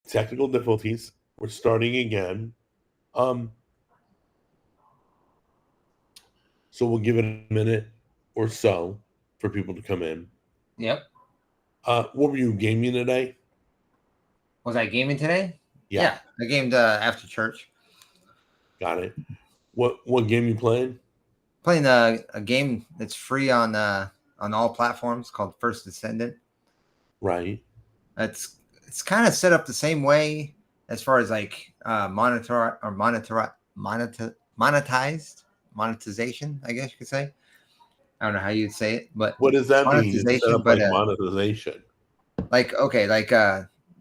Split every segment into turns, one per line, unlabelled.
technical difficulties. We're starting again. Um, so we'll give it a minute or so for people to come in.
Yep.
What were you gaming today?
Was I gaming today?
Yeah.
I gamed after church.
Got it. What game you playing?
Playing a game that's free on all platforms called First Descendant.
Right.
It's kind of set up the same way as far as like monetization, I guess you could say. I don't know how you'd say it, but
What does that mean? It's set up
but
like monetization.
like okay, like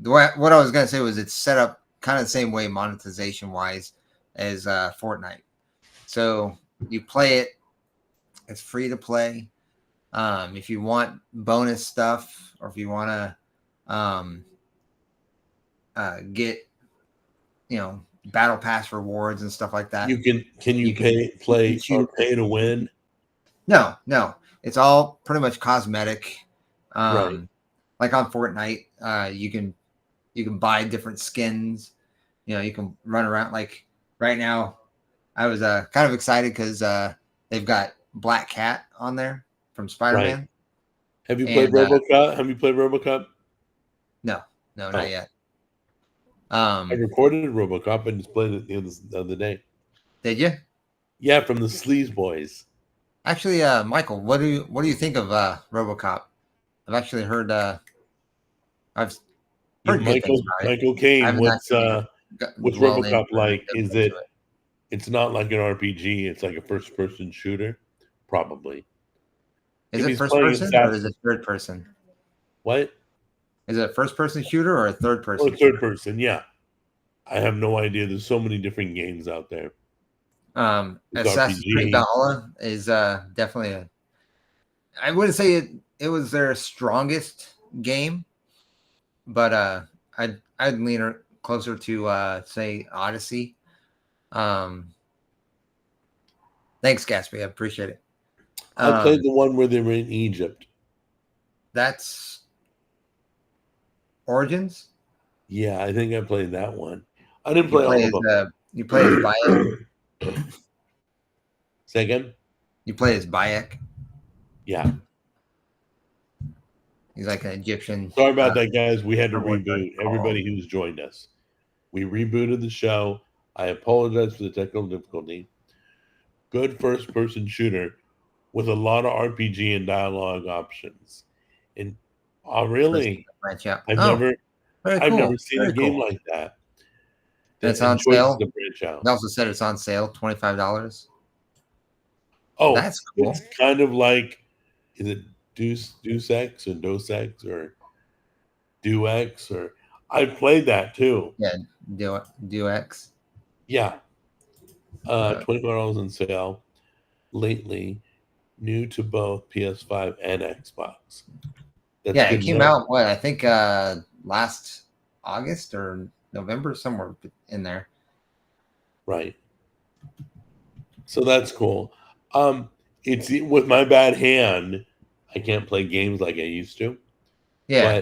what I was gonna say was it's set up kind of the same way monetization wise as Fortnite. So you play it, it's free to play. If you want bonus stuff or if you want to get battle pass rewards and stuff like that,
You can you play or pay to win?
No, it's all pretty much cosmetic.
Right.
Like on Fortnite, you can buy different skins. You can run around. Like right now, I was kind of excited because they've got Black Cat on there from Spider-Man.
Right. Have you played RoboCop?
No, not yet.
I recorded RoboCop and just played it the other day.
Did you?
Yeah, from the Sleaze Boys.
Actually, Michael, what do you think of RoboCop? I've actually heard. I've heard good things about it.
Michael Caine. What's RoboCop like? Is it? It's not like an RPG. It's like a first-person shooter, probably.
Is it first person or is it third person?
What?
Is it a first-person shooter or a third person?
Or third person, yeah. I have no idea. There's so many different games out there.
Assassin's Creed Valhalla is definitely I wouldn't say it was their strongest game, but I'd lean closer to say Odyssey. Thanks, Gatsby. I appreciate it.
I played the one where they were in Egypt.
That's Origins?
Yeah, I think I played that one. I didn't play all of them.
You play as Bayek?
Say again?
You play as Bayek?
Yeah.
He's like an Egyptian.
Sorry about that, guys. We had to reboot. Everybody who's joined us. We rebooted the show. I apologize for the technical difficulty. Good first-person shooter with a lot of RPG and dialogue options. And really, I've never seen a game like that.
It's on sale. They also said it's on sale, $25.
Oh,
that's cool.
It's kind of like, is it Deus Ex or Dos Ex or Duex or I've played that too.
Yeah, Duex.
Yeah. $25 on sale lately, new to both PS5 and Xbox.
That's it came out I think last August or November, somewhere in there.
Right. So that's cool. It's with my bad hand, I can't play games like I used to.
Yeah.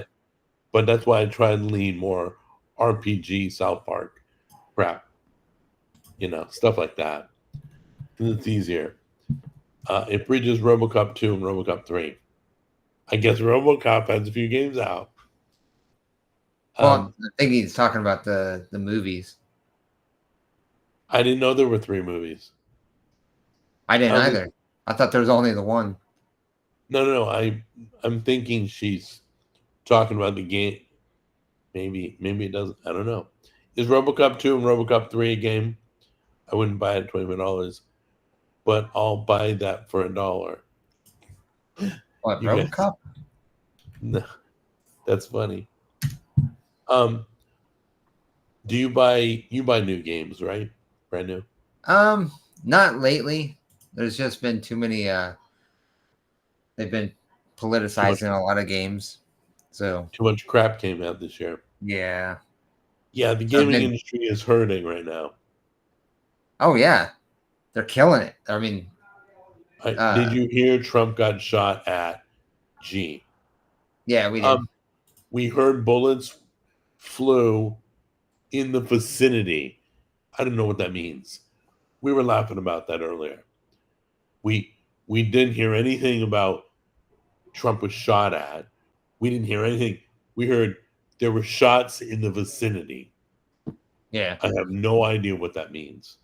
But that's why I try and lean more RPG, South Park, crap. Stuff like that. It's easier. It bridges RoboCop 2 and RoboCop 3. I guess RoboCop has a few games out.
Well, I think he's talking about the movies.
I didn't know there were 3 movies.
I didn't either. I thought there was only the one.
No. I'm thinking she's talking about the game. Maybe it doesn't. I don't know. Is RoboCop 2 and RoboCop 3 a game? I wouldn't buy it at $25, but I'll buy that for $1.
What, RoboCop?
No, that's funny. Do you buy new games, right? Brand new?
Not lately. There's just been too many. They've been politicizing a lot of games, so
too much crap came out this year.
Yeah.
Yeah, the gaming industry is hurting right now.
Oh yeah, they're killing it. I mean,
did you hear Trump got shot at G?
Yeah, we did.
We heard bullets flew in the vicinity. I don't know what that means. We were laughing about that earlier. We we didn't hear anything about Trump was shot at. We didn't hear anything. We heard there were shots in the vicinity.
Yeah.
I have no idea what that means.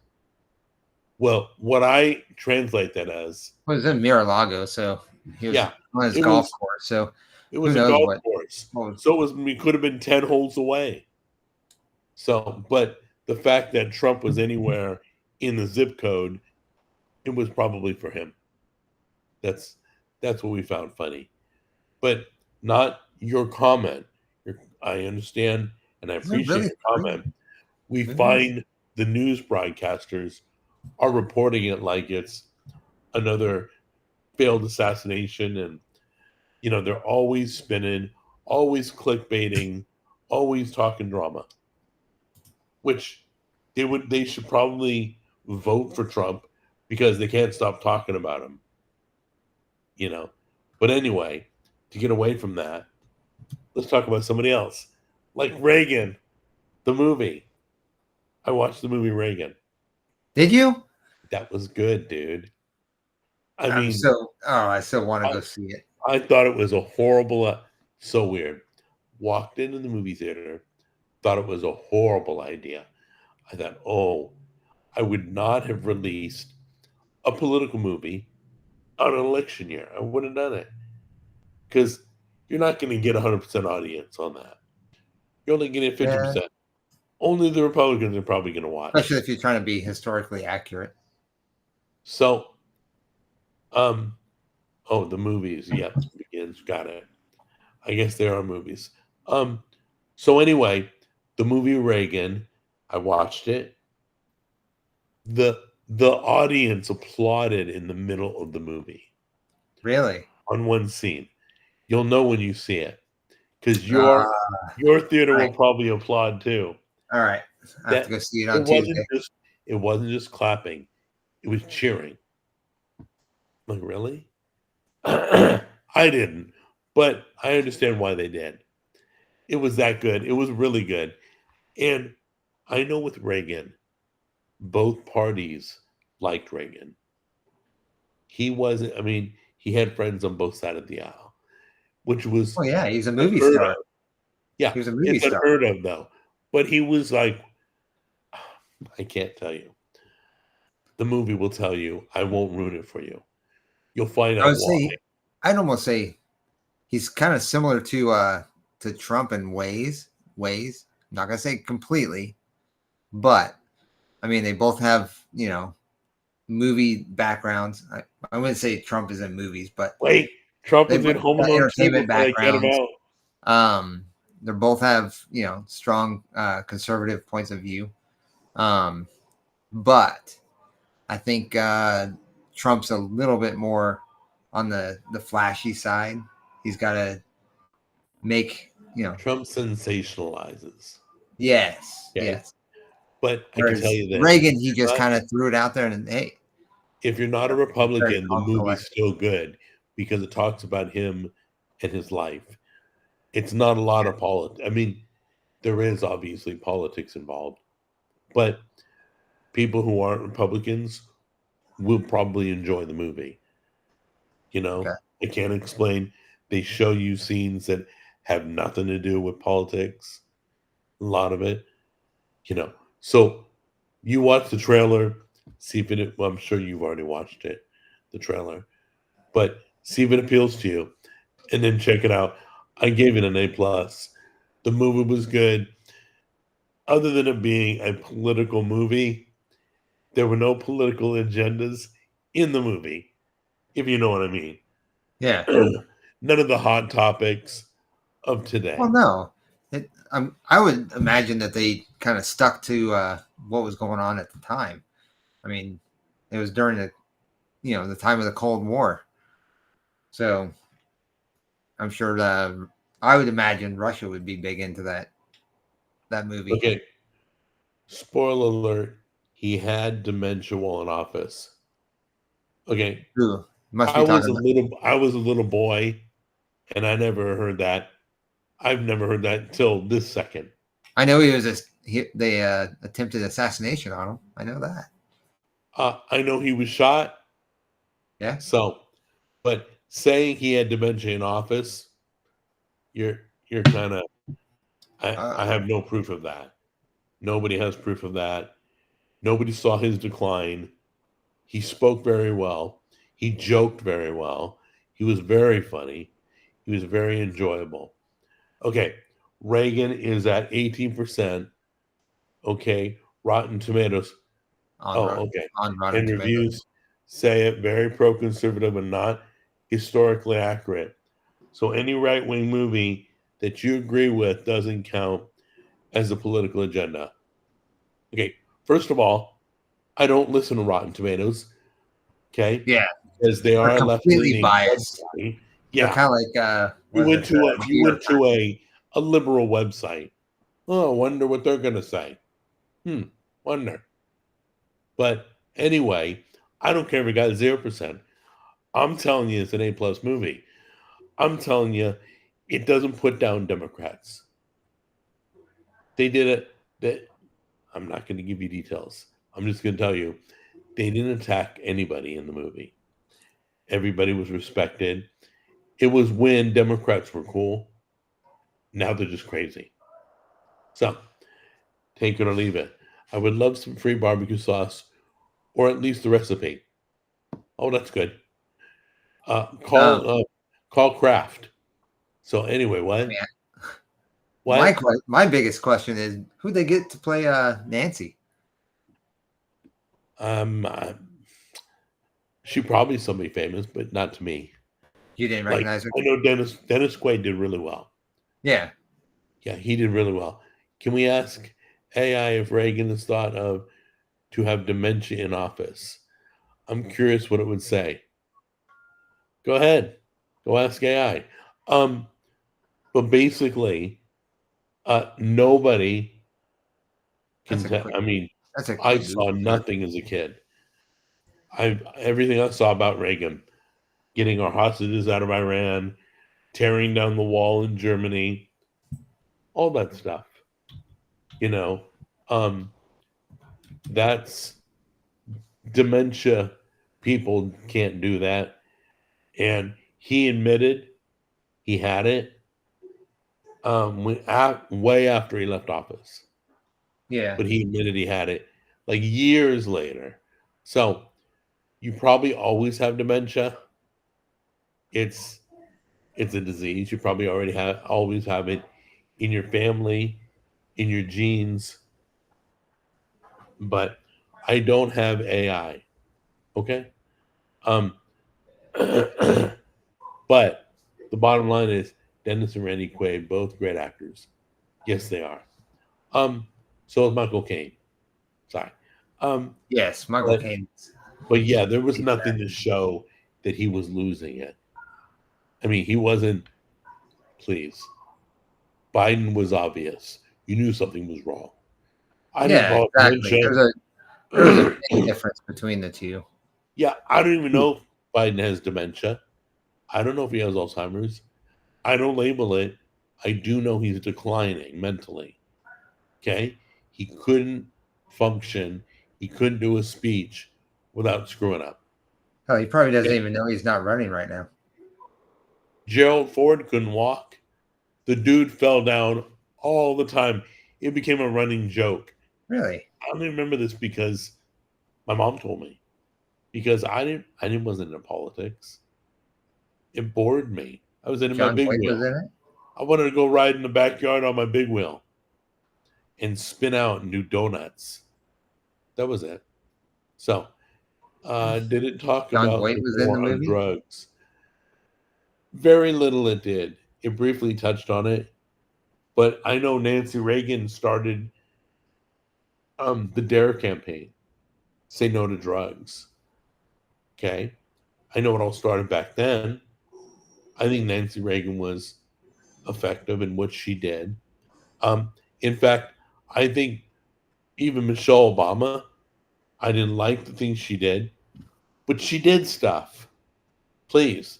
Well, what I translate that as,
Well, it was in Mar-a-Lago, so he was
yeah,
on his
it
golf
was
course. So
it
who
was a
knows
golf
what?
course.
what
So we could have been 10 holes away. So, but the fact that Trump was anywhere in the zip code, it was probably for him. That's that's what we found funny. But not your comment. I understand and I
was it
appreciate
really
your
funny?
comment. We
Maybe it was.
find the news broadcasters are reporting it like it's another failed assassination, and they're always spinning, always clickbaiting, always talking drama, which they should probably vote for Trump because they can't stop talking about him, you know. But anyway, to get away from that, let's talk about somebody else, like Reagan, the movie. I watched the movie Reagan.
Did you?
That was good, dude. I
I'm
mean,
so. Oh, I still want to
I,
go see it.
I thought it was a horrible, so weird. Walked into the movie theater, thought it was a horrible idea. I thought, oh, I would not have released a political movie on an election year. I wouldn't have done it because you're not going to get 100% audience on that. You're only getting
Yeah,
50%. Only the Republicans are probably going to watch.
especially if you're trying to be historically accurate.
So, um, oh, the movies. Yep, begins. Got it. I guess there are movies. Um, so anyway, the movie Reagan, I watched it. The audience applauded in the middle of the movie
Really?
on one scene. You'll know when you see it because
Uh,
your theater will
right.
probably applaud too.
All right. I have to
That
go see it
it
on
wasn't
Tuesday.
just it wasn't just clapping; it was cheering. Like really? I didn't, but I understand why they did. It was that good. It was really good, and I know with Reagan, both parties liked Reagan. He wasn't. I mean, he had friends on both sides of the aisle, which was
Oh yeah, he's a movie
unheard
star.
of. Yeah,
He was a movie
it's
star.
unheard of though. But he was like, I can't tell you. The movie will tell you. I won't ruin it for you. You'll find
I
out
would
why.
say, I'd almost say he's kind of similar to Trump in ways. Ways. I'm not gonna say completely, but I mean they both have movie backgrounds. I wouldn't say Trump is in movies, but
Wait, Trump
they
was in
both
Home
got
Alone 2
entertainment
before I get him
backgrounds.
out.
They both have strong conservative points of view. But I think Trump's a little bit more on the flashy side. He's got to make
Trump sensationalizes.
yes,
Okay.
yes.
But I can tell
Whereas
you this.
Reagan, he just kind of threw it out there and hey,
If you're not a
very
Republican, the
calm,
movie's
collected.
still good because it talks about him and his life. It's not a lot of politics. I mean, there is obviously politics involved, but people who aren't Republicans will probably enjoy the movie.
Okay.
I can't explain. They show you scenes that have nothing to do with politics, a lot of it, you know. So you watch the trailer, see if it, well, I'm sure you've already watched it, the trailer, but see if it appeals to you and then check it out. I gave it an A plus. The movie was good. Other than it being a political movie, there were no political agendas in the movie, if you know what I mean.
Yeah.
None of the hot topics of
Well,
today.
no. I would imagine that they kind of stuck to what was going on at the time. I mean, it was during the time of the Cold War, so I'm sure I would imagine Russia would be big into that movie.
Okay, spoiler alert, he had dementia while in office. Okay,
Ooh, must be talking about.
I was a little boy, and I never heard that. I've never heard that until this second.
I know he was they attempted assassination on him. I know that.
I know he was shot.
Yeah.
So, but saying he had dementia in office, you're kind of. I have no proof of that. Nobody has proof of that. Nobody saw his decline. He spoke very well. He joked very well. He was very funny. He was very enjoyable. Okay, Reagan is at 18%. Okay, Rotten Tomatoes.
on
Oh,
Rotten
okay.
on Rotten
And
Tomatoes.
reviews say it very pro-conservative and not historically accurate. So any right-wing movie that you agree with doesn't count as a political agenda. Okay, first of all, I don't listen to Rotten Tomatoes. Okay,
Yeah,
because they
they're
are a
completely
left-leaning
biased.
website.
They're
Yeah,
kind of like
you
was
went
it
to a
New York Times?
a liberal website. Oh, I wonder what they're going to say. Wonder. But anyway, I don't care if it got 0%. I'm telling you, it's an A+ movie. I'm telling you, it doesn't put down Democrats. They did it. That I'm not going to give you details. I'm just going to tell you, they didn't attack anybody in the movie. Everybody was respected. It was when Democrats were cool. Now they're just crazy. So take it or leave it. I would love some free barbecue sauce, or at least the recipe. Oh, that's good. Uh,
Um,
call uh, call Kraft. So anyway, what?
yeah.
What?
My biggest question is who they get to play Nancy.
Um, uh, she probably somebody famous, but not to me.
You didn't
Like
recognize her?
I know Dennis Quaid did really well.
Yeah.
Yeah, he did really well. Can we ask AI if Reagan is thought of to have dementia in office? I'm curious what it would say. Go ahead. Go ask AI. Um, but basically, nobody can
That's a
tell.
quick.
I mean,
That's a
I
quick
saw
Google search.
nothing as a kid. I everything I saw about Reagan, getting our hostages out of Iran, tearing down the wall in Germany, all that stuff. You know, um, that's dementia. People can't do that, and he admitted he had it way after he left office.
Yeah.
But he admitted he had it like years later. So you probably always have dementia. It's it's a disease. You probably always have it in your family, in your genes. But I don't have AI. Okay. Um, but the bottom line is Dennis and Randy Quaid, both great actors. Yes, they are. Um, so is Michael Caine. Sorry. Um,
Yes, Michael
but
Caine.
but yeah, there was nothing to show that he was losing it. I mean, he wasn't. Please, Biden was obvious. You knew something was wrong. I didn't
Yeah,
call it
exactly.
dementia.
There was a big difference between the two.
Yeah, I don't even know if Biden has dementia. I don't know if he has Alzheimer's. I don't label it. I do know he's declining mentally. Okay, he couldn't function. He couldn't do a speech without screwing up.
Hell, he probably doesn't
Okay?
even know he's not running right now.
Gerald Ford couldn't walk. The dude fell down all the time. It became a running joke.
Really?
I only remember this because my mom told me. Because I didn't wasn't in politics. It bored me. I was in my
John
big
Boyd was
wheel.
in it?
I wanted to go ride in the backyard on my big wheel and spin out and do donuts. That was it. So, did it talk
John
about
Boyd
the
was in the
war on
movie?
drugs? Very little it did. It briefly touched on it, but I know Nancy Reagan started the Dare campaign, say no to drugs. Okay, I know it all started back then. I think Nancy Reagan was effective in what she did. Um, in fact, I think even Michelle Obama, I didn't like the things she did, but she did stuff. Please,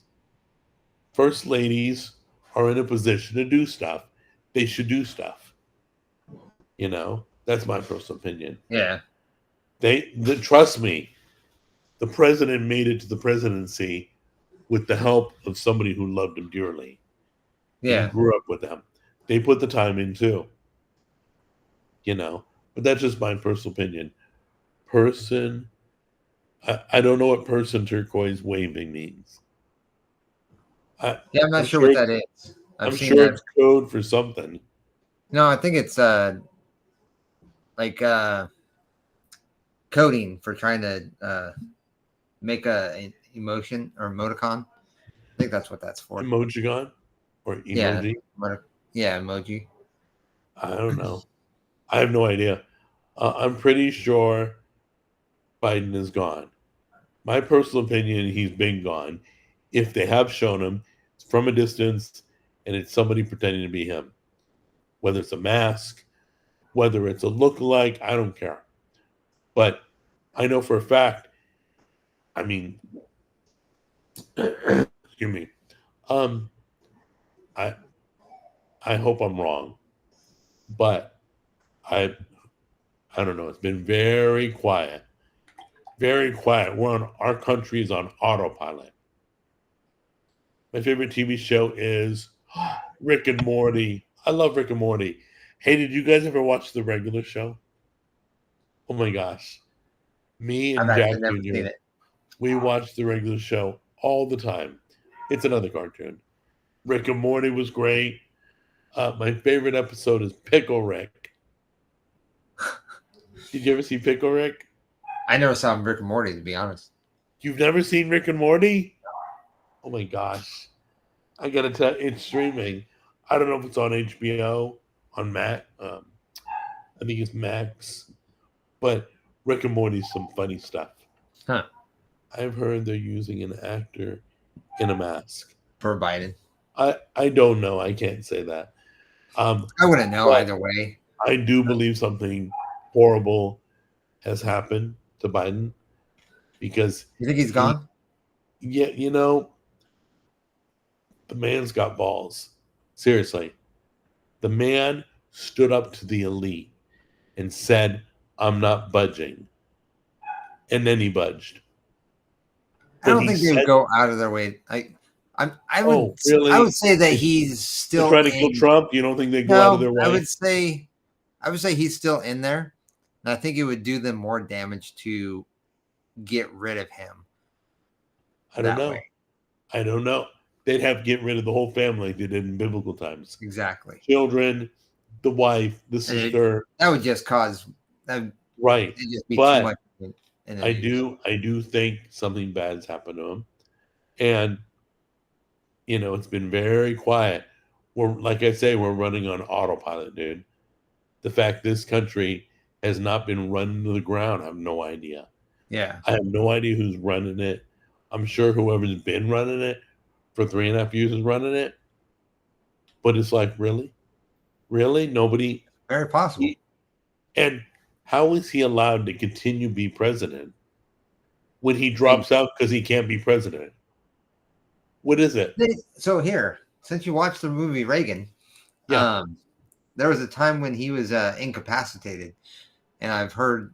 first ladies are in a position to do stuff. They should do stuff. You know. That's my personal opinion.
Yeah.
Trust me, the president made it to the presidency with the help of somebody who loved him dearly and
Yeah.
grew up with them. They put the time in too, you know. But that's just my personal opinion. Person, I don't know what person turquoise waving means.
Yeah, I'm not
I'm
sure
sure
what that is. I've
I'm
seen
sure
that.
it's code for something.
No, I think it's like coding for trying to make an emotion or emoticon. I think that's what that's for.
Emojigon or
Yeah.
emoji.
Yeah, emoji.
I don't know. I have no idea. I'm pretty sure Biden is gone. My personal opinion, he's been gone. If they have shown him, it's from a distance and it's somebody pretending to be him. Whether it's a mask, whether it's a look-alike, I don't care. But I know for a fact, I mean, excuse me. Um, I I hope I'm wrong, but I I don't know. It's been very quiet. Very quiet. Our country is on autopilot. My favorite TV show is Rick and Morty. I love Rick and Morty. Hey, did you guys ever watch the regular show? Oh my gosh. Me
I've
and Jack
actually never seen
Jr.,
it.
we watch the regular show all the time. It's another cartoon. Rick and Morty was great. My favorite episode is Pickle Rick. Did you ever see Pickle Rick?
I never saw Rick and Morty, to be honest.
You've never seen Rick and Morty? Oh my gosh. I gotta tell it's streaming. I don't know if it's on HBO, on Mac. I think it's Max. But Rick and Morty's some funny stuff.
Huh.
I've heard they're using an actor in a mask.
For Biden.
I don't know. I can't say that.
I wouldn't know
but
either way.
I do believe something horrible has happened to Biden because
You think he's gone?
yeah, the man's got balls. Seriously. The man stood up to the elite and said, I'm not budging. And then he budged.
I don't think they would go out of their way. I would
really?
I would say that he's still
trying to kill Trump. You don't think they go out of their way?
I would say he's still in there. And I think it would do them more damage to get rid of him.
I don't know. They'd have to get rid of the whole family like they did in biblical times.
Exactly.
Children, the wife, the sister.
That would just cause
right.
Just be
but
too much
I do think something bad's happened to him. And it's been very quiet. Like I say, we're running on autopilot, dude. The fact this country has not been run to the ground, I have no idea.
Yeah.
I have no idea who's running it. I'm sure whoever's been running it for 3.5 years is running it. But it's like, really? Really? Nobody?
Very possible.
And how is he allowed to continue to be president when he drops out because he can't be president? What is it?
So here, since you watched the movie Reagan,
yeah.
There was a time when he was incapacitated, and I've heard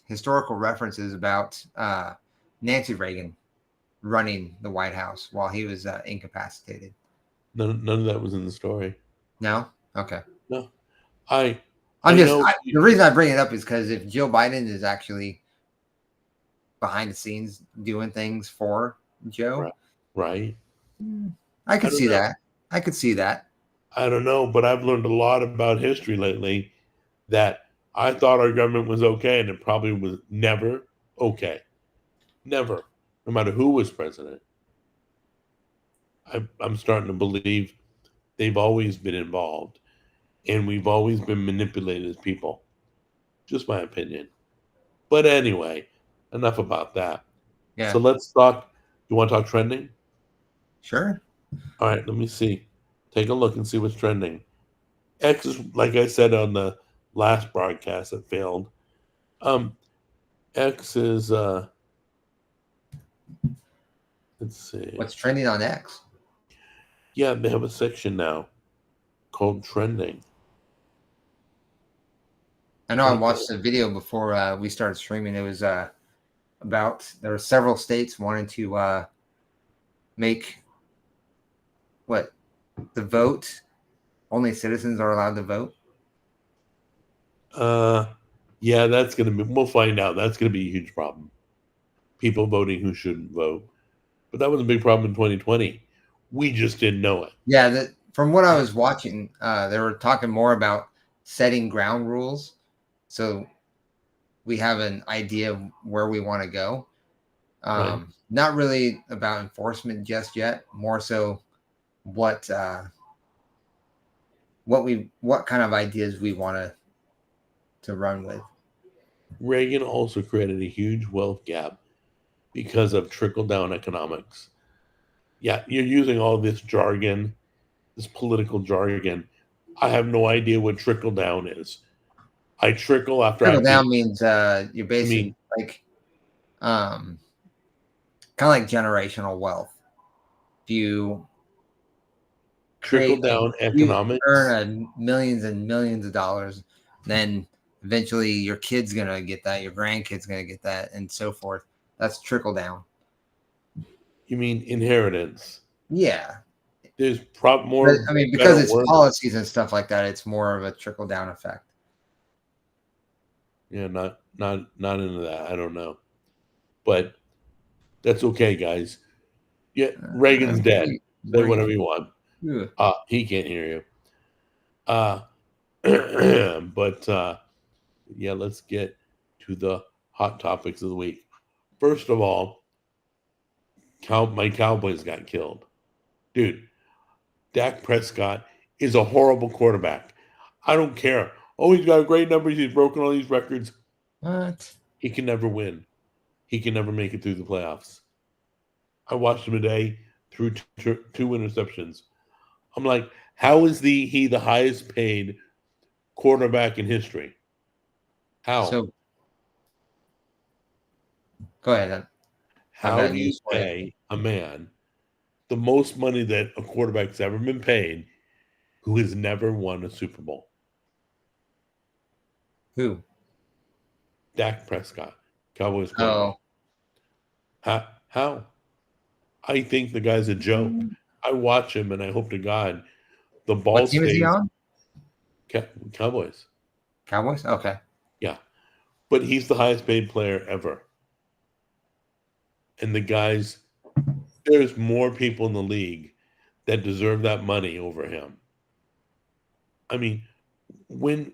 historical references about Nancy Reagan running the White House while he was incapacitated.
None of that was in the story.
No? Okay.
No.
the reason I bring it up is because if Joe Biden is actually behind the scenes doing things for Joe,
right?
I could see that. I could see that.
I don't know, but I've learned a lot about history lately that I thought our government was okay, and it probably was never okay. Never, no matter who was president. I'm starting to believe they've always been involved, and we've always been manipulated as people. Just my opinion. But anyway, enough about that.
Yeah.
So let's talk. You want to talk trending?
Sure.
All right, let me see. Take a look and see what's trending. X is, like I said on the last broadcast that failed. X is let's see.
What's trending on X?
Yeah, they have a section now called trending.
I know I watched a video before we started streaming. It was about there were several states wanting to make what the vote only citizens are allowed to vote.
Yeah, that's gonna be. We'll find out. That's gonna be a huge problem. People voting who shouldn't vote, but that was a big problem in 2020. We just didn't know it.
Yeah, from what I was watching, they were talking more about setting ground rules, so we have an idea of where we want to go.
Right.
Not really about enforcement just yet. More so, what kind of ideas we want to run with.
Reagan also created a huge wealth gap because of trickle down economics. Yeah, you're using all this jargon, this political jargon. I have no idea what trickle down is. I trickle after
Trickle
I
down means you're basically like kind of like generational wealth. If you
trickle
create
down
you
economics.
earn millions and millions of dollars, then eventually your kid's gonna get that, your grandkid's gonna get that, and so forth. That's trickle down.
You mean inheritance?
Yeah.
There's more.
But, I mean, because it's policies and stuff like that, it's more of a trickle down effect.
Yeah, not into that. I don't know, but that's okay, guys. Yeah, Reagan's dead. Say whatever you want. He can't hear you. But yeah, let's get to the hot topics of the week. First of all, my Cowboys got killed. Dude, Dak Prescott is a horrible quarterback. I don't care. Oh, he's got great numbers. He's broken all these records.
What?
He can never win. He can never make it through the playoffs. I watched him today through two interceptions. I'm like, how is he the highest paid quarterback in history? How?
So, go ahead.
How do you pay a man the most money that a quarterback's ever been paid who has never won a Super Bowl?
Who?
Dak Prescott, Cowboys quarterback. Oh. How? I think the guy's a joke. I watch him, and I hope to God the ball
what team stays. Is he on?
Cowboys.
Cowboys? Okay.
Yeah. But he's the highest paid player ever. And the guys, there's more people in the league that deserve that money over him. I mean, when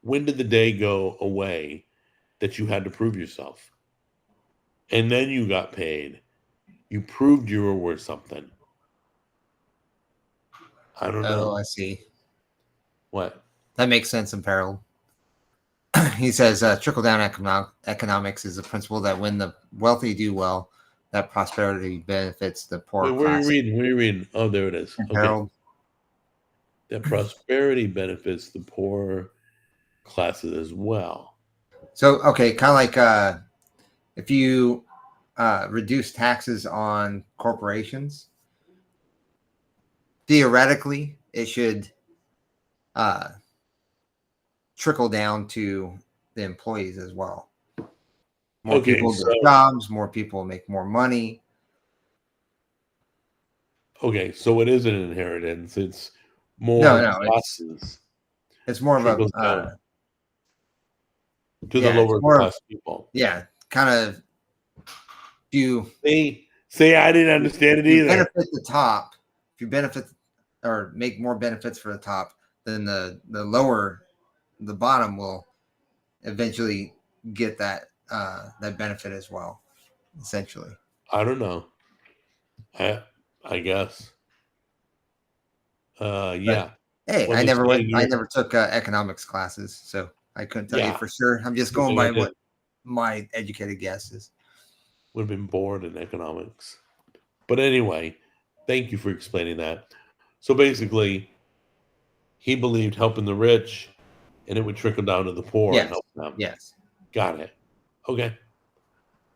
did the day go away that you had to prove yourself? And then you got paid. You proved you were worth something. I don't know.
Oh, I see.
What?
That makes sense in parallel. He says trickle-down economics is a principle that when the wealthy do well, that prosperity benefits the poor.
Wait, where are you reading? Oh, there it is.
Okay.
That prosperity benefits the poor classes as well.
So, okay, kind of like if you reduce taxes on corporations, theoretically, it should trickle down to the employees as well. More people get jobs, more people make more money.
Okay, so it is an inheritance. It's more classes.
It's more of a
to the lower class people.
Yeah, kind of. You
say I didn't understand it either.
Benefit the top. If you benefit or make more benefits for the top, then the bottom will eventually get that benefit as well. Essentially,
I don't know. I guess. Yeah.
Hey, I never took economics classes, so I couldn't tell you for sure. I'm just going by what my educated guess is.
Would have been bored in economics. But anyway, thank you for explaining that. So basically, he believed helping the rich, and it would trickle down to the poor and help them.
Yes.
Got it. Okay.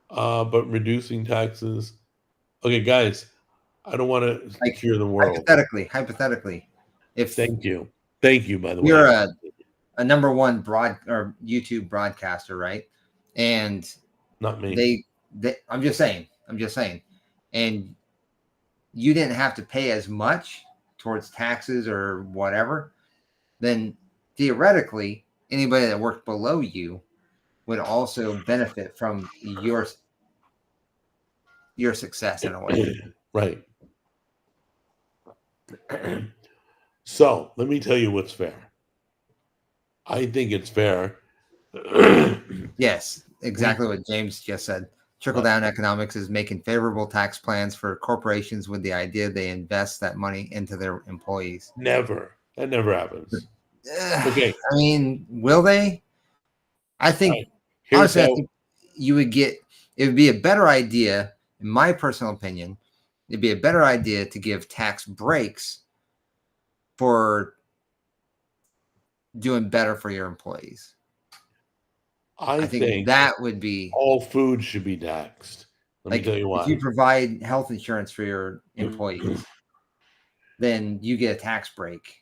But reducing taxes. Okay, guys, I don't want to cure the world.
Hypothetically.
Thank you, by the way.
You're a number one YouTube broadcaster, right? And
Not me.
I'm just saying, and you didn't have to pay as much towards taxes or whatever, then theoretically anybody that worked below you would also benefit from your success in a way.
Right. So let me tell you what's fair. I think it's fair.
Yes, exactly what James just said. Trickle down economics is making favorable tax plans for corporations with the idea they invest that money into their employees.
Never. That never happens. Okay.
I mean, will they? I think,
Here's
honestly, I
how.
think it would be a better idea, in my personal opinion, it'd be a better idea to give tax breaks for doing better for your employees.
I think
that would be
all food should be taxed. Let me tell you why.
If you provide health insurance for your employees, then you get a tax break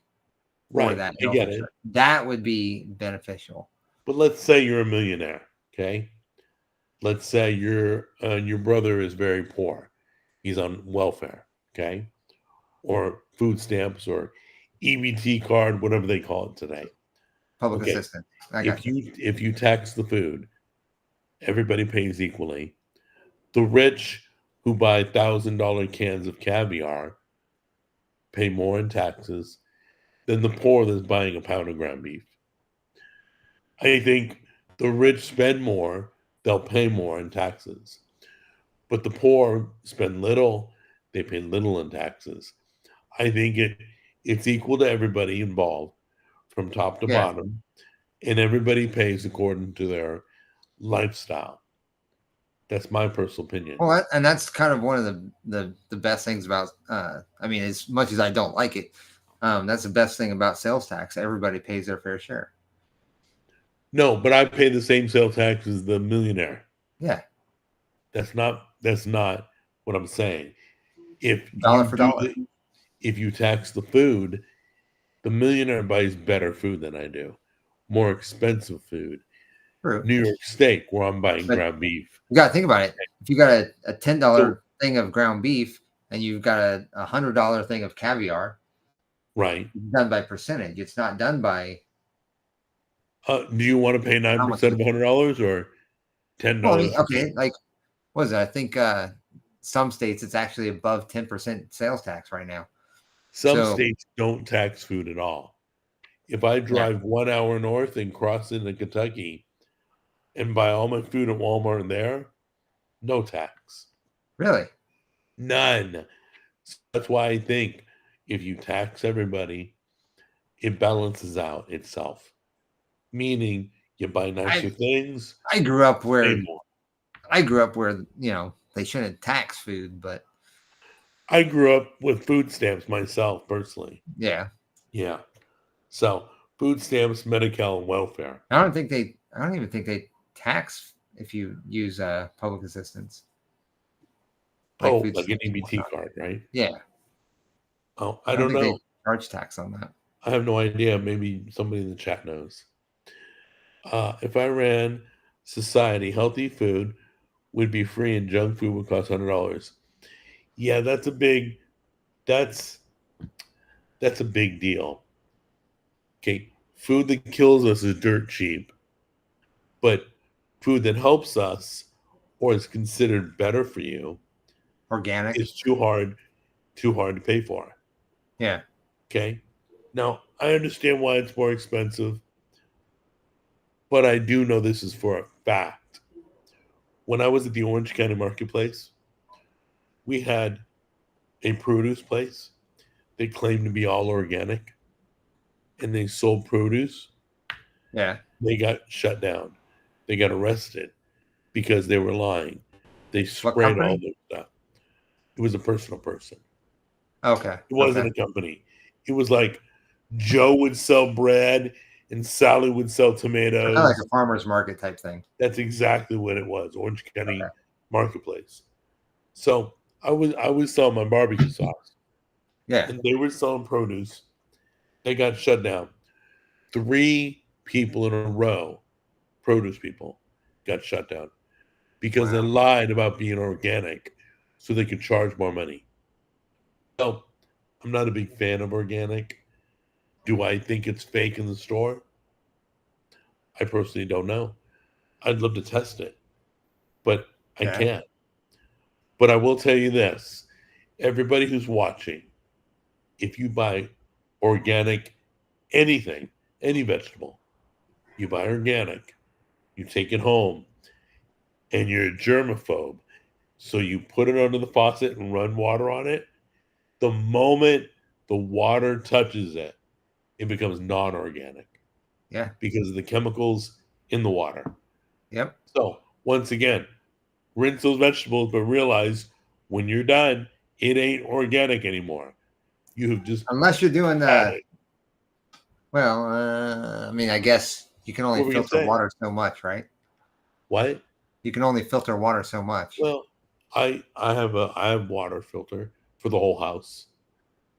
for that.
I get it.
That would be beneficial.
But let's say you're a millionaire, okay? Let's say your brother is very poor. He's on welfare, okay? Or food stamps or EBT card, whatever they call it today.
Public assistance.
If you tax the food, everybody pays equally. The rich who buy $1,000 cans of caviar pay more in taxes than the poor that's buying a pound of ground beef. I think the rich spend more, they'll pay more in taxes. But the poor spend little, they pay little in taxes. I think it's equal to everybody involved from top to bottom, and everybody pays according to their lifestyle. That's my personal opinion.
Well, and that's kind of one of the best things about, I mean, as much as I don't like it, that's the best thing about sales tax. Everybody pays their fair share.
No, but I pay the same sales tax as the millionaire.
Yeah.
That's not what I'm saying. If
dollar for dollar.
If you tax the food, the millionaire buys better food than I do. More expensive food.
True.
New York steak, where I'm buying ground beef.
You got to think about it. If you got a $10 thing of ground beef and you've got a $100 thing of caviar,
right?
It's done by percentage. It's not done by.
Do you want to pay 9% of $100 or $10?
Well, I mean, okay, like what is it? I think some states it's actually above 10% sales tax right now.
Some states don't tax food at all. If I drive 1 hour north and cross into Kentucky and buy all my food at Walmart there, no tax.
Really?
None. So that's why I think if you tax everybody, it balances out itself. Meaning you buy nicer things.
I grew up where they shouldn't tax food, but
I grew up with food stamps myself personally.
Yeah.
Yeah. So food stamps, Medi-Cal, and welfare.
I don't even think they tax if you use public assistance.
Like an EBT card, right?
Yeah.
Oh, I don't know.
They charge tax on that.
I have no idea. Maybe somebody in the chat knows. If I ran society, healthy food would be free and junk food would cost $100. Yeah, that's a big deal. Okay, food that kills us is dirt cheap, but food that helps us or is considered better for you,
organic,
is too hard to pay for.
Yeah.
Okay. Now I understand why it's more expensive, but I do know this is for a fact. When I was at the Orange County Marketplace, we had a produce place. They claimed to be all organic, and they sold produce.
Yeah.
They got shut down. They got arrested because they were lying. They sprayed all their stuff. It was a personal person.
Okay.
It wasn't a company. It was like Joe would sell bread and Sally would sell tomatoes.
Kind of like a farmer's market type thing.
That's exactly what it was, Orange County Marketplace. So I was selling my barbecue sauce.
Yeah.
And they were selling produce. They got shut down. 3 people in a row, produce people, got shut down because they
Wow.
lied about being organic so they could charge more money. So I'm not a big fan of organic. Do I think it's fake in the store? I personally don't know. I'd love to test it, but I
Yeah.
can't. But I will tell you this, everybody who's watching, if you buy organic anything, any vegetable, you buy organic, you take it home, and you're a germaphobe, so you put it under the faucet and run water on it, the moment the water touches it, it becomes non organic
Yeah.
because of the chemicals in the water.
Yep.
So, once again, rinse those vegetables, but realize when you're done, it ain't organic anymore. You have just
Unless you're doing
had
the
it.
well, I mean, I guess you can only
What were you
filter
saying?
water so much, right?
What?
You can only filter water so much.
Well, I have water filter for the whole house.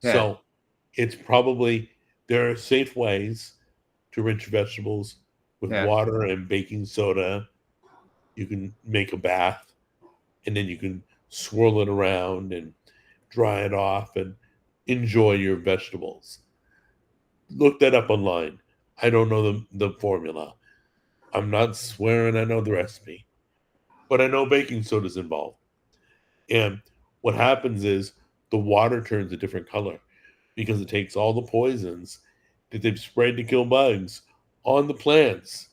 Yeah.
So it's probably there are safe ways to rinse vegetables with
Yeah.
water and baking soda. You can make a bath and then you can swirl it around and dry it off and enjoy your vegetables. Look that up online. I don't know the formula. I'm not swearing I know the recipe, but I know baking soda is involved. And what happens is the water turns a different color because it takes all the poisons that they've sprayed to kill bugs on the plants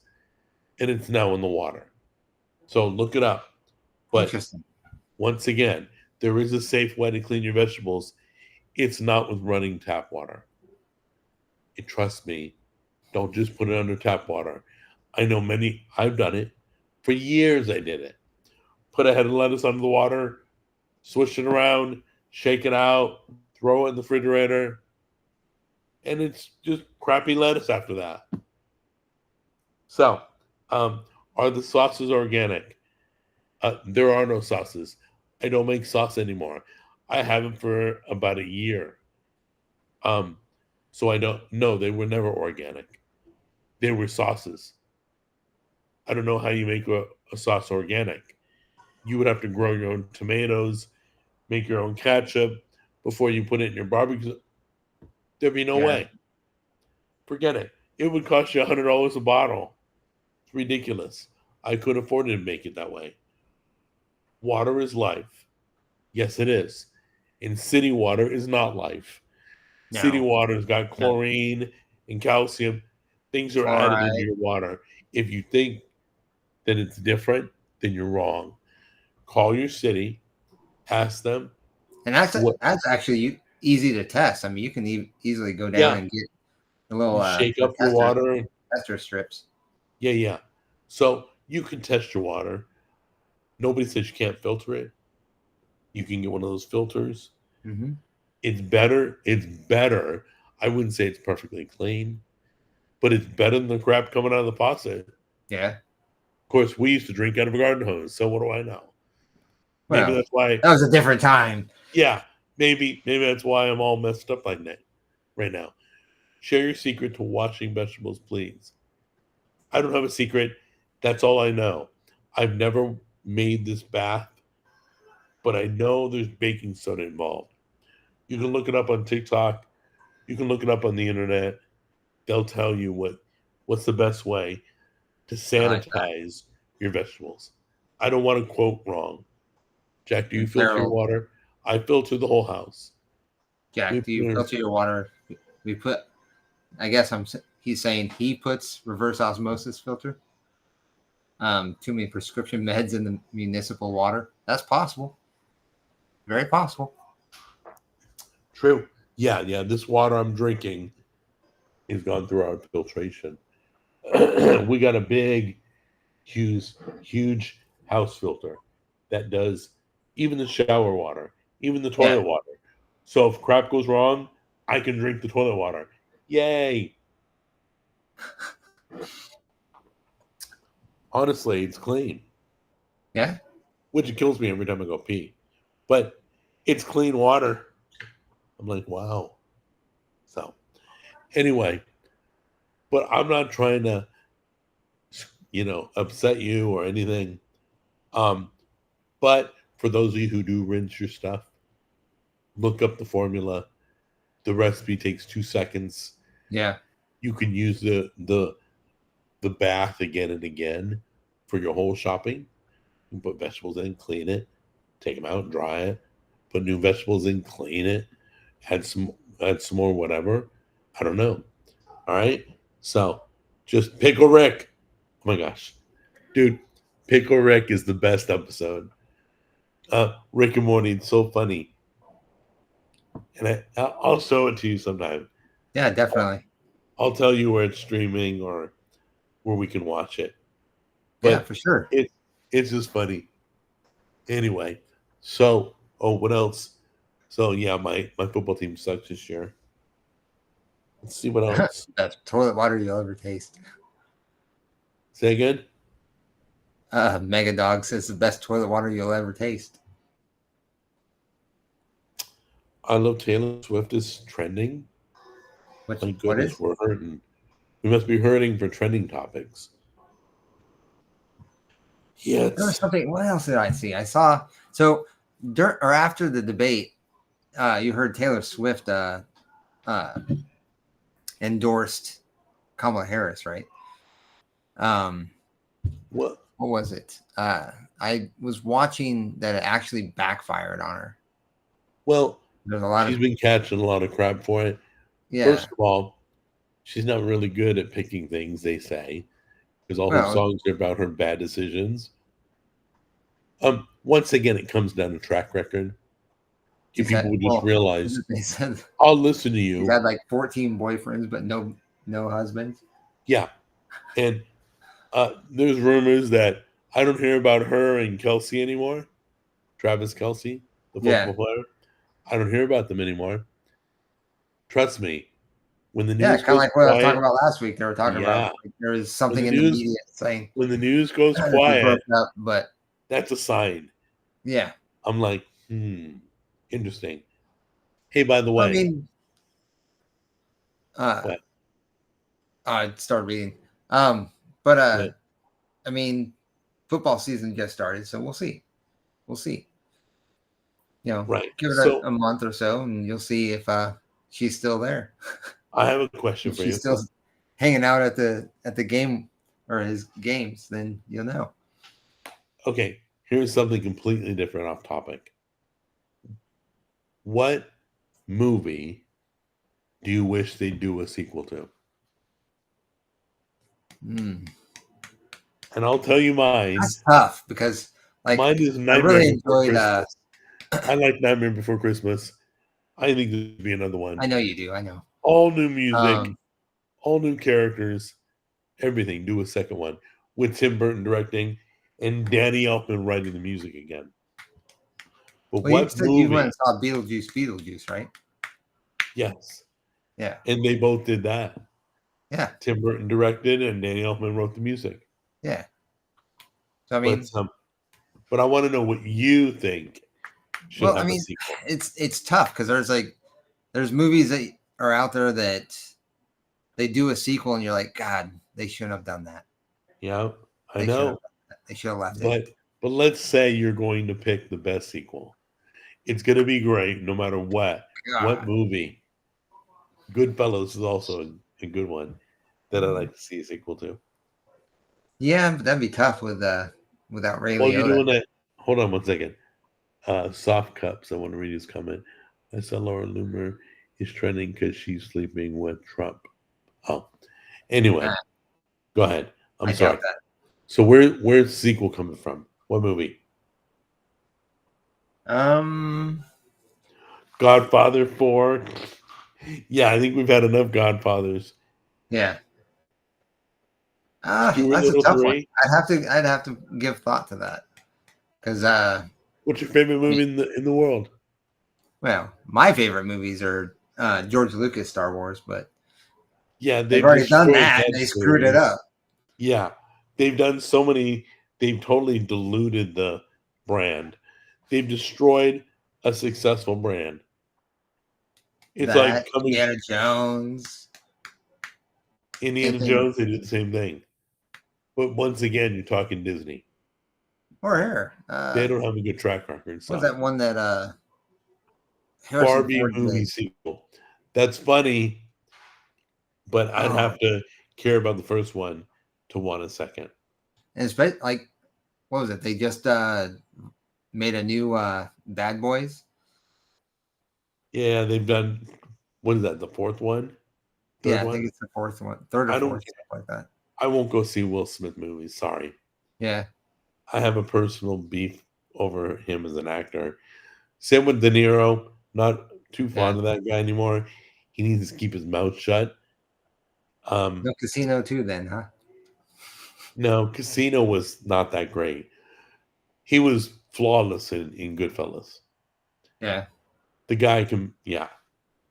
and it's now in the water. So look it up. But
Interesting.
once again, there is a safe way to clean your vegetables. It's not with running tap water. And trust me, don't just put it under tap water. I know I've done it. For years I did it. Put a head of lettuce under the water, swish it around, shake it out, throw it in the refrigerator, and it's just crappy lettuce after that. So, um, are the sauces organic? There are no sauces. I don't make sauce anymore. I haven't for about a year. Um, so I don't know. They were never organic. They were sauces. I don't know how you make a sauce organic. You would have to grow your own tomatoes, make your own ketchup before you put it in your barbecue. There'd be no
Yeah.
way. Forget it. It would cost you $100 a bottle. It's ridiculous. I couldn't afford to make it that way. Water is life. Yes, it is. And city water is not life. City
No.
water's got
No.
chlorine and calcium. Things are added into
Fluoride.
your water. If you think that it's different, then you're wrong. Call your city, ask them
And
what.
that's actually easy to test. I mean, you can easily go down
Yeah,
and get a little
you shake
the
up your water.
tester strips.
Yeah, yeah. So you can test your water. Nobody says you can't filter it. You can get one of those filters.
Mm-hmm.
It's better. It's better. I wouldn't say it's perfectly clean, but it's better than the crap coming out of the faucet.
Yeah.
Of course, we used to drink out of a garden hose, so what do I know? Maybe
Well,
that's why.
that was a different time.
Yeah, maybe that's why I'm all messed up like that right now. Share your secret to washing vegetables, please. I don't have a secret. That's all I know. I've never made this bath, but I know there's baking soda involved. You can look it up on TikTok. You can look it up on the internet. They'll tell you what's the best way to
I like that.
sanitize your vegetables. I don't want to quote wrong. Jack, do you
And
filter your
Farrell,
water? I filter the whole house. We
Jack, do you
put
filter your water? We put. I guess he's saying he puts reverse osmosis filter. Too many prescription meds in the municipal water. That's possible. Very possible.
true. Yeah, yeah. This water I'm drinking has gone through our filtration. We got a big, huge house filter that does even the shower water, even the
Yeah.
toilet water. So if crap goes wrong, I can drink the toilet water. Yay! Honestly, it's clean,
Yeah.
which it kills me every time I go pee. But it's clean water. I'm like, wow. So anyway, but I'm not trying to upset you or anything. Um, but for those of you who do rinse your stuff, look up the formula. The recipe takes 2 seconds.
Yeah.
You can use the bath again and again for your whole shopping. You can put vegetables in, clean it, take them out, dry it, put new vegetables in, clean it, add some more whatever. I don't know. All right. So just Pickle Rick. Oh my gosh. Dude, Pickle Rick is the best episode. Rick and Morty, it's so funny. And I'll show it to you sometime.
Yeah, definitely.
I'll tell you where it's streaming or where we can watch it.
Yeah,
But
for sure.
it's just funny. Anyway, so what else? So yeah, my football team sucks this year. Let's see what else.
That's toilet water you'll ever taste.
Say again?
Mega Dog says the best toilet water you'll ever taste.
I love Taylor Swift is trending. My
What
goodness,
is?
we're hurting. We must be hurting for trending topics. Yeah,
There was something. What else did I see? I saw after the debate, you heard Taylor Swift endorsed Kamala Harris, right?
what
was it? I was watching that it actually backfired on her.
well,
There's a lot
she's
of
been catching a lot of crap for it.
yeah.
First of all, she's not really good at picking things, they say, because all her
Well,
songs are about her bad decisions. Once again, it comes down to track record. If people would just realize,
they said
I'll listen to
she's
you.
had like 14 boyfriends, but no husbands.
Yeah. And there's rumors that I don't hear about her and Kelsey anymore. Travis Kelsey, the football player. I don't hear about them anymore. Trust me. When the news
Yeah, kind of like what I was talking about last week. They were talking about there was something in the media saying
when the news goes quiet,
up, but
that's a sign.
Yeah.
I'm like, interesting. Hey, by the way,
I mean, I'd start reading. But I mean, football season just started, so we'll see.
Right.
Give it a month or so, and you'll see if she's still there.
I have a question for you.
She's still hanging out at the game or his games, then you'll know.
Okay, here's something completely different off topic. What movie do you wish they'd do a sequel to? And I'll tell you mine.
That's tough because
mine is Nightmare. I really enjoyed. I like Nightmare Before Christmas. I think there'd be another one.
I know you do. I know.
All new music, all new characters, everything. Do a second one with Tim Burton directing and Danny Elfman writing the music again. But what movie?
You went and saw Beetlejuice, right?
Yes.
Yeah.
And they both did that.
Yeah.
Tim Burton directed and Danny Elfman wrote the music.
Yeah. So I mean,
but I want to know what you think.
Well, I mean, it's tough because there's movies that are out there that they do a sequel and you're like, God, they shouldn't have done that.
Yeah, I know.
They should have left it.
But let's say you're going to pick the best sequel. It's going to be great no matter what. God. What movie? Goodfellas is also a good one that I'd like to see a sequel to.
Yeah, but that'd be tough without Ray Liotta.
You're doing that. Hold on one second. Soft Cups. I want to read his comment. I saw Laura Loomer is trending because she's sleeping with Trump. Oh, anyway, go ahead. I'm sorry. So where's the sequel coming from? What movie? Godfather 4. Yeah, I think we've had enough Godfathers.
Yeah. That's a tough one. I'd have to give thought to that. Because
what's your favorite movie in the world?
Well, my favorite movies are George Lucas Star Wars, but
yeah,
they've already done that. They screwed it up.
Yeah, they've done so many. They've totally diluted the brand. They've destroyed a successful brand. It's like
Indiana Jones.
Indiana Jones. They did the same thing. But once again, you're talking Disney.
Or here.
They don't have a good track record.
What was
So
that one that Harrison
Barbie
Ford
movie
did?
sequel. That's funny, but I'd
Oh,
have to care about the first one to want a second.
and it's like, what was it? They just made a new Bad Boys.
Yeah, they've done. What is that? The fourth one, third
Yeah, I think
one.
it's the fourth one, third or
I
fourth,
don't.
something like that.
I won't go see Will Smith movies. Sorry,
Yeah.
I have a personal beef over him as an actor. Same with De Niro. Not too
Yeah.
fond of that guy anymore. He needs to keep his mouth shut. Um,
No Casino too, then, huh?
no, Casino was not that great. He was flawless in Goodfellas.
Yeah.
The guy can, yeah,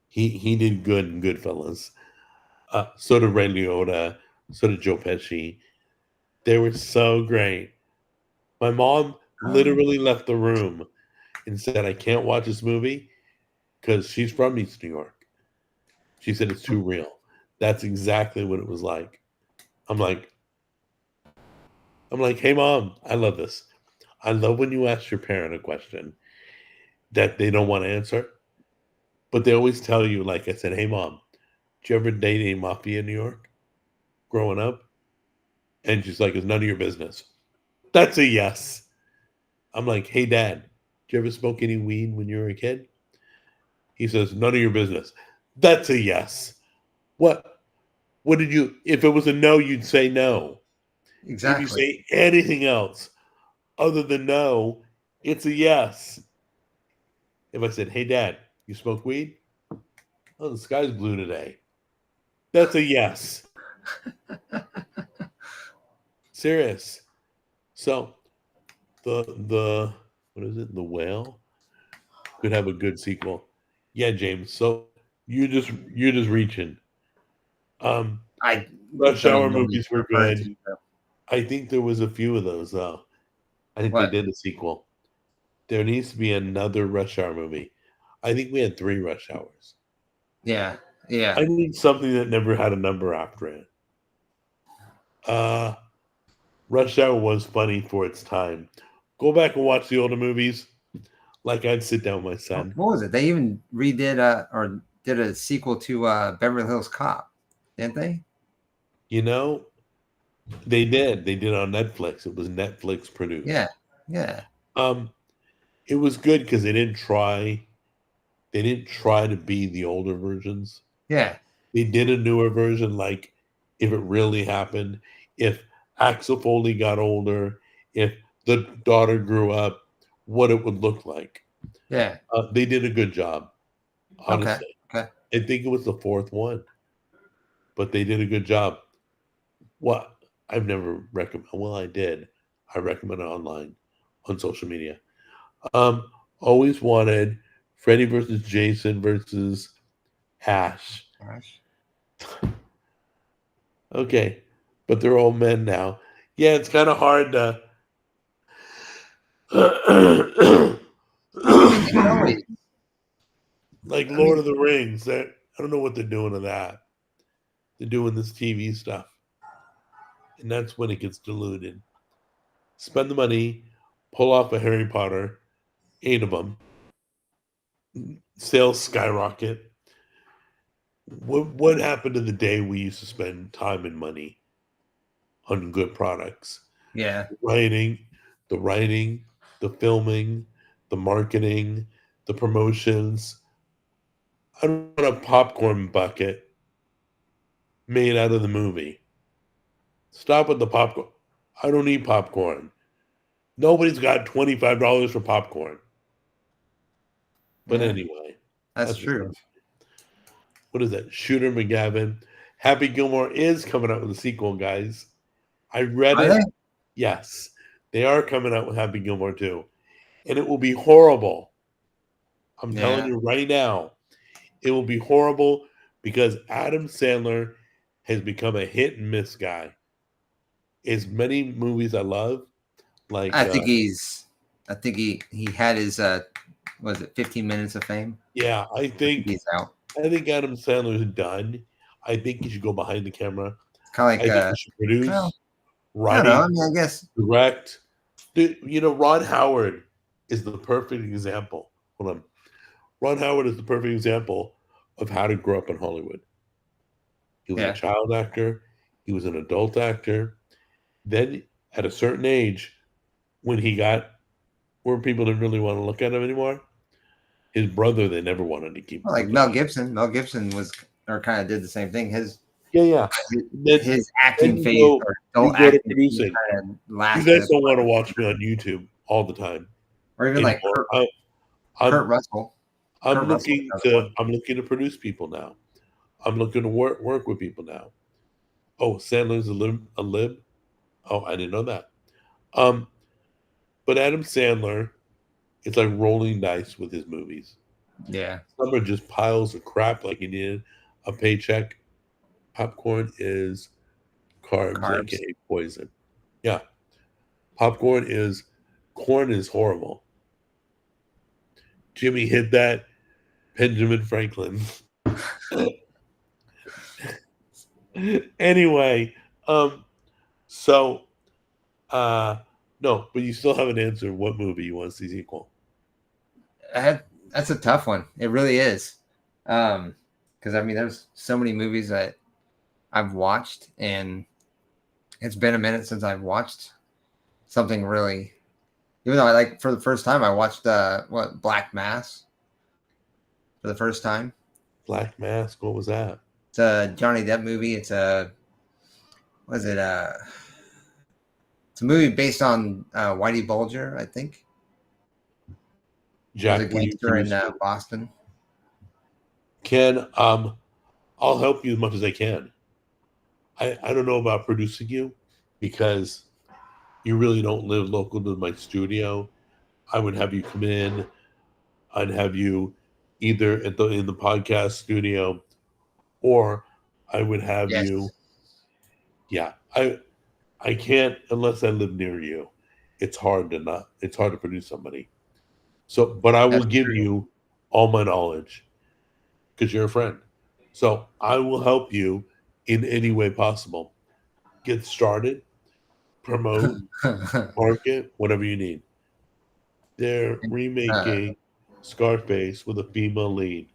he did good in Goodfellas. So did Ray Liotta. So did Joe Pesci. They were so great. My mom literally left the room and said, "I can't watch this movie because she's from East New York." She said it's too real. That's exactly what it was like. I'm like, hey mom, I love this. I love when you ask your parent a question that they don't want to answer, but they always tell you, like I said, hey mom, did you ever date a mafia in New York growing up? And she's like, it's none of your business. That's a yes. I'm like, hey dad, did you ever smoke any weed when you were a kid? He says, none of your business. That's a yes. What? What did you? If it was a no, you'd say no. If you
Exactly.
say anything else other than no, it's a yes. If I said, hey dad, you smoke weed? Oh, the sky's blue today. That's a yes. Serious. So the what is it? The whale could have a good sequel. Yeah, James. So you're just reaching. Um,
I
Rush
don't
Hour
even know what he's
movies were
referring
good.
to. So.
I think there was a few of those though. I think they
What?
did a sequel. There needs to be another Rush Hour movie. I think we had 3 Rush Hours.
Yeah. Yeah.
I need something that never had a number after it. Uh, Rush Hour was funny for its time. Go back and watch the older movies. Like I'd sit down with my son.
What was it? They even redid or did a sequel to Beverly Hills Cop, didn't they?
You know, they did. They did on Netflix. It was Netflix produced.
Yeah. Yeah.
Um, it was good because they didn't try. They didn't try to be the older versions.
Yeah.
They did a newer version, like if it really happened, if Axel Foley got older, if the daughter grew up, what it would look like.
Yeah.
They did a good job,
Okay.
honestly.
Okay.
I think it was the fourth one, but they did a good job. What I've never recommend. Well, I did. I recommend it online on social media. Always wanted Freddy versus Jason versus Ash.
Gosh.
Okay, but they're all men now. Yeah, it's kind of hard to.
I mean, they can always.
Like
I
Lord
mean,
of the Rings. I don't know what they're doing to that. They're doing this TV stuff, and that's when it gets diluted. Spend the money, pull off a Harry Potter, 8 of them. Sales skyrocket. What happened to the day we used to spend time and money on good products?
yeah.
Writing, the writing, the filming, the marketing, the promotions. I don't want a popcorn bucket made out of the movie. Stop with the popcorn. I don't need popcorn. Nobody's got $25 for popcorn. But
Yeah.
anyway,
That's
that's just
true.
what is that? Shooter McGavin. Happy Gilmore is coming out with a sequel, guys. I read
Are
it.
they?
Yes, they are coming out with Happy Gilmore too, and it will be horrible. I'm telling
Yeah.
you right now, it will be horrible because Adam Sandler has become a hit and miss guy. As many movies I love, like
I think he's. I think he had his was it 15 minutes of fame?
yeah,
I think he's out.
I think Adam Sandler's done. I think he should go behind the camera.
Kind of
I
like
think he should
well,
produce.
I don't know.
write,
I mean, I guess.
direct. Ron Howard is the perfect example. Hold on. Ron Howard is the perfect example of how to grow up in Hollywood. He was a
Yeah.
child actor. He was an adult actor. Then, at a certain age, when he got where people didn't really want to look at him anymore, his brother they never wanted to keep
Well, like
looking
Mel
at.
Gibson. Mel Gibson was, or kind of did the same thing.
Yeah. Then,
His
then
acting
you
phase
go
or
you
adult
go to
acting phase
producing.
kind of
You
lasted,
guys don't want to watch me on YouTube all the time
or even like
anymore.
Kurt
I'm
Russell.
I'm
Kurt Russell
looking
another
to
one.
I'm looking to produce people now. I'm looking to work with people now. Oh, Sandler's a lib. Oh, I didn't know that. Um, but Adam Sandler, it's like rolling dice with his movies.
Yeah,
Some are just piles of crap, like he needed a paycheck. Popcorn is carbs,
carbs.
aka poison. Yeah, corn is horrible. Jimmy hit that. Benjamin Franklin. Anyway, um, so uh, no, but you still haven't answered what movie you want to see sequel.
That's a tough one. It really is. Because I mean, there's so many movies that I've watched, and it's been a minute since I've watched something really. Even though I like for the first time, I watched Black Mass for the first time.
Black Mask. What was that?
It's a Johnny Depp movie. It's a was it it's a movie based on Whitey Bulger, I think. He was a
Jack, will you
gangster in
produce me?
Boston.
Ken, I'll help you as much as I can. I don't know about producing you because you really don't live local to my studio. I would have you come in. I'd have you either in the podcast studio, or I would have
Yes,
you. Yeah, I can't unless I live near you. It's hard to produce somebody. So, but I will
that's
give
true.
you all my knowledge because you're a friend. So I will help you in any way possible. Get started, promote, market, whatever you need. They're
uh,
remaking Scarface with a female lead.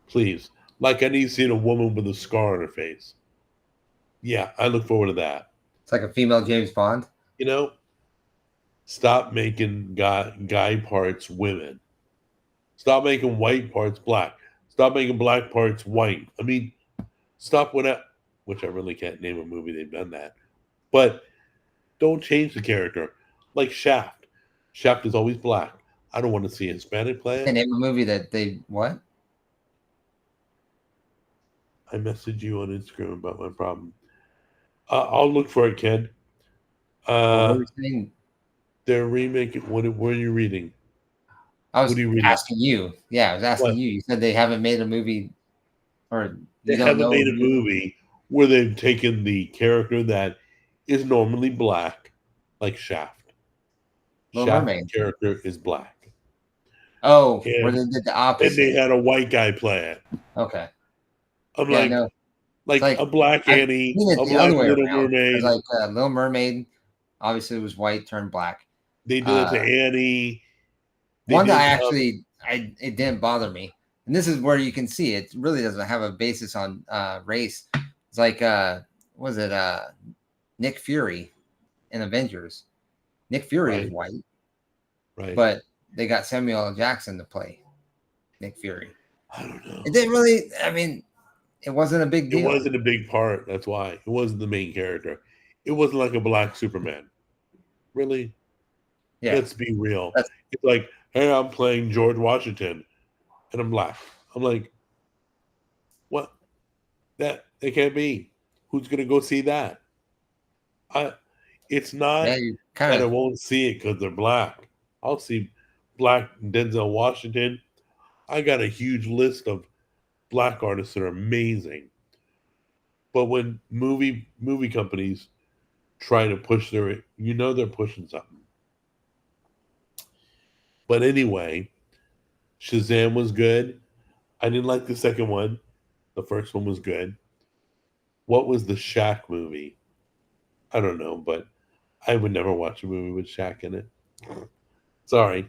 Please. Like I need to see a woman with a scar on her face. Yeah, I look forward to that.
it's like a female James Bond.
You know, stop making guy parts women. Stop making white parts black. Stop making black parts white. I mean, stop with that. Which I really can't name a movie they've done that. But don't change the character. Like Shaft. Shaft is always black. I don't want to see a Hispanic play
And
it.
name a movie that they what?
I messaged you on Instagram about my problem. I'll look for it, Ken.
What were
Uh,
you saying?
they're remaking. What are you reading?
I
What
was
are you reading?
asking you. Yeah, I was asking
What?
you. You said they haven't made a movie, or
They
you don't
haven't
know
made a
who.
movie where they've taken the character that is normally black, like Shaft.
Little
Shaft's
Mermaid.
character is black,
Oh, where
and
they did the
they
opposite.
had a white guy play it.
Okay.
I'm
Yeah, no. It's
like
like
a black
I've
Annie,
seen it
a
the
black
other way
Little
around. Because
Mermaid.
like Little Mermaid, obviously was white turned black.
They did it to
Uh,
Annie. They
One that I
did.
actually it didn't bother me, and this is where you can see it really doesn't have a basis on race. It's like was it Nick Fury in Avengers? Nick Fury is
Right,
white,
right.
but they got Samuel L. Jackson to play Nick Fury.
I don't
It
know.
didn't really. I mean, it wasn't a big
It
deal.
wasn't a big part. That's why it wasn't the main character. It wasn't like a black Superman. Really,
Yeah,
let's be real.
that's
It's like, hey, I'm playing George Washington, and I'm black. I'm like, what? That can't be. Who's gonna go see that? I. It's
yeah.
not
You kind
that I
of
won't see it because they're black. I'll see black Denzel Washington. I got a huge list of black artists that are amazing. But when movie companies try to push they're pushing something. But anyway, Shazam was good. I didn't like the second one. The first one was good. what was the Shaq movie? I don't know, but I would never watch a movie with Shaq in it. Sorry.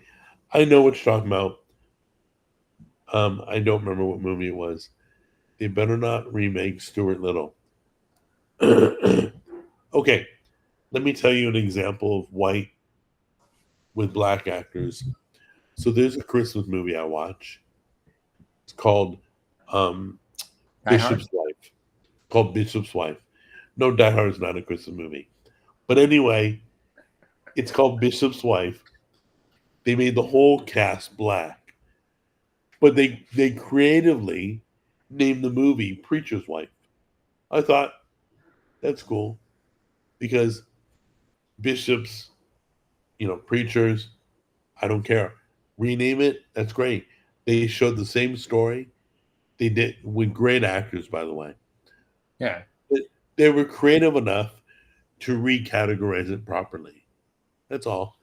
I know what you're talking about. I don't remember what movie it was. They better not remake Stuart Little. Okay, let me tell you an example of white with black actors. So there's a Christmas movie I watch. It's called um,
Die Hard.
Bishop's Wife. Called Bishop's Wife. No, Die Hard is not a Christmas movie. But anyway, it's called Bishop's Wife. They made the whole cast black, but they creatively named the movie Preacher's Wife. I thought that's cool because bishops, preachers, I don't care. Rename it. That's great. They showed the same story. They did with great actors, by the way.
Yeah.
They were creative enough to recategorize it properly. That's all.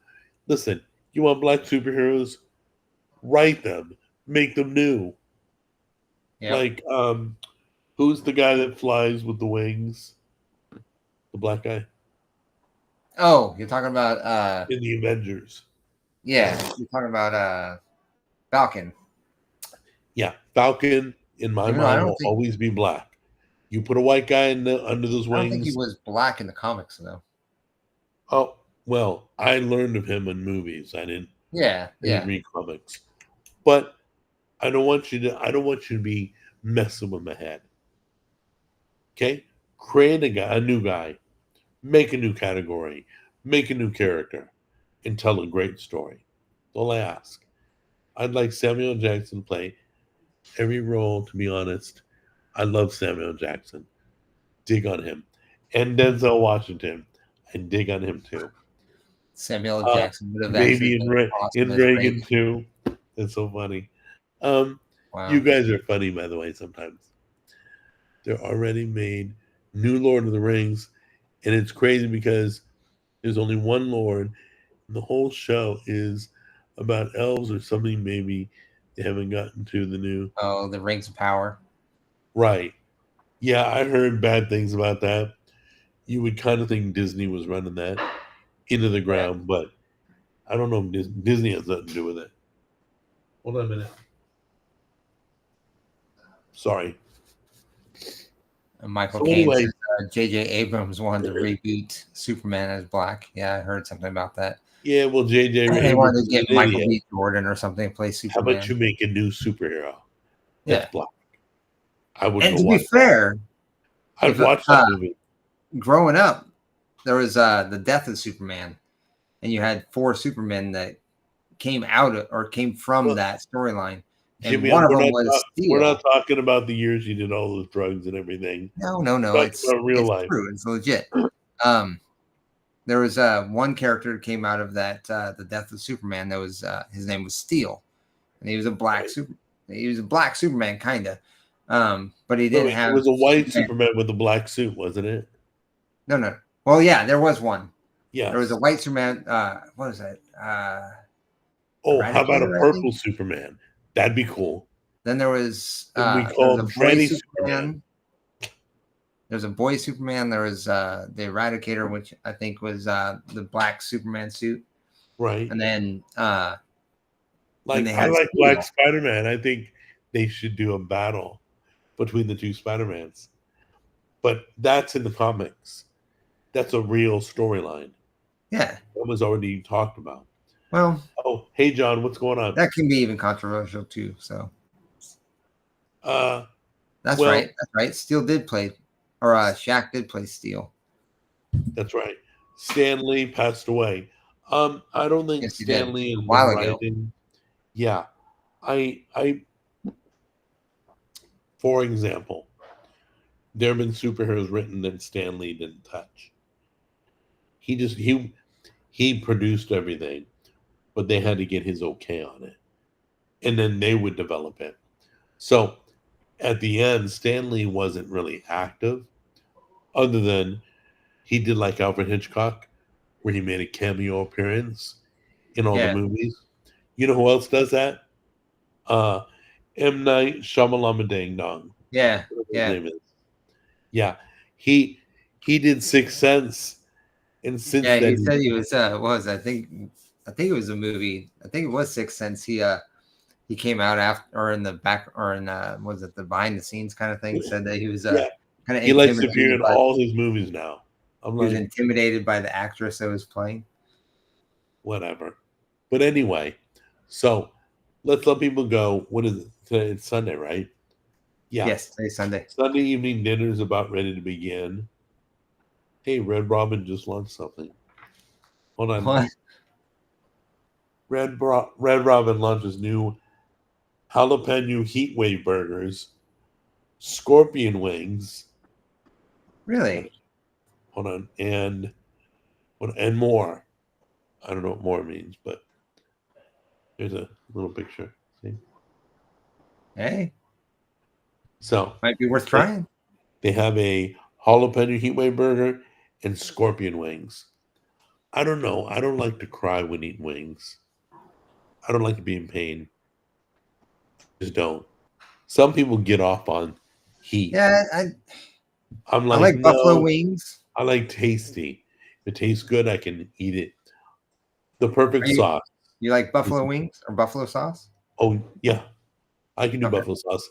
Listen, you want black superheroes? Write them. Make them new.
Yeah.
Like, who's the guy that flies with the wings? The black guy
Oh, you're talking about
in the Avengers.
yeah, you're talking about Falcon.
Yeah, Falcon in my
Even though I
mind
don't
will
think
always be black. You put a white guy under those
I don't think he
wings.
was black in the comics though.
Oh well, I learned of him in movies. I didn't
Yeah,
read comics, but I don't want you to be messing with my head. Okay, create a new guy, make a new category, make a new character, and tell a great story. That's all I ask. I'd like Samuel Jackson to play every role. To be honest, I love Samuel Jackson. Dig on him, and Denzel Washington. I dig on him too.
Samuel Jackson would have actually
Maybe in
been awesome
in
as
Reagan
Reagan.
too. That's so funny. Um, you
Wow.
guys are funny, by the way. Sometimes they're already made new Lord of the Rings, and it's crazy because there's only one Lord, and the whole show is about elves or something. Maybe they haven't gotten to the new
Oh, the Rings of Power.
right. Yeah, I heard bad things about that. You would kind of think Disney was running that into the
Yeah.
ground, but I don't know. Disney has nothing to do with it. Hold on a minute. Sorry.
And Michael
So
Caine
anyway,
says J.J. Abrams wanted to reboot Superman as black. Yeah, I heard something about that.
yeah, well, J.J.
They wanted
Abrams
to
is
get
an
Michael
idiot.
B. Jordan or something to play
How about
Superman.
you make a new superhero that's
Yeah.
black? I would
And
go
to be
watch that.
fair,
I'd
if
watch that movie.
growing up, there was the death of Superman, and you had 4 Supermen that came out of, or came from
Well,
that storyline, and
Jimmy,
one of
we're
them
not
was
we're
Steel.
not talking about the years you did all those drugs and everything.
No,
We're talking
it's
about real life.
true. It's legit. There was one character that came out of that the death of Superman. That was his name was Steel, and he was a black
Right.
super. He was a black Superman, kind of, but he
Wait,
didn't
it
have
was a white
Superman.
Superman with a black suit, wasn't it?
No. Well, yeah, there was one. There was a
Yes.
white Superman. What is that?
Oh, how about a
Eradicator, I
purple
think.
Superman? That'd be cool.
Then there
And we
was
call
a
him
boy
Tranny
Superman.
Superman.
There's a boy Superman. There was the Eradicator, which I think was the black Superman suit.
Right.
And then
Like
they
I
had
like
Steel.
Black Spider-Man. I think they should do a battle between the two Spider-Mans. But that's in the comics. That's a real storyline.
Yeah.
That was already talked about.
Well,
Oh, hey John, what's going on?
that can be even controversial too. So that's
Well,
right. That's right. Steel did play, or Shaq did play Steel.
that's right. Stan Lee passed away. I don't think
Yes, he did
Stan Lee
a
has been
while ago.
writing. Yeah. I for example, there have been superheroes written that Stan Lee didn't touch. He produced everything, but they had to get his okay on it. And then they would develop it. So at the end, Stan Lee wasn't really active, other than he did like Alfred Hitchcock, where he made a cameo appearance in all the
Yeah.
movies. You know who else does that? M. Night Shyamalama Dang Dong.
Yeah.
Whatever his
Yeah.
name is. Yeah. He did Sixth Sense, and since
Yeah, he
then,
said he was. What was I think it was a movie. I think it was Sixth Sense. He came out after or in the back or in was it the behind the scenes kind of thing? Said that he was
yeah,
kind of
he likes to appear
intimidated
in
by
all his movies now. I'm
he was
like,
intimidated by the actress that was playing.
whatever. But anyway, so let's let people go. What is it today? It's Sunday, right? Yeah,
Yes, today's Sunday.
Sunday evening dinner is about ready to begin. Hey, Red Robin just launched something. Hold on.
What?
Red Robin launches new jalapeno heat wave burgers, scorpion wings.
Really?
Hold on, and more. I don't know what more means, but there's a little picture. See?
Hey,
So
might be worth trying.
they have a jalapeno heat wave burger and scorpion wings. I don't know. I don't like to cry when eating wings. I don't like to be in pain. Just don't. Some people get off on heat.
Yeah,
I'm
I
like,
like buffalo
no,
wings.
I like tasty. If it tastes good, I can eat it. The perfect
Are you
sauce.
you like
is-
buffalo wings or buffalo sauce?
Oh yeah, I can do
Okay.
buffalo sauce.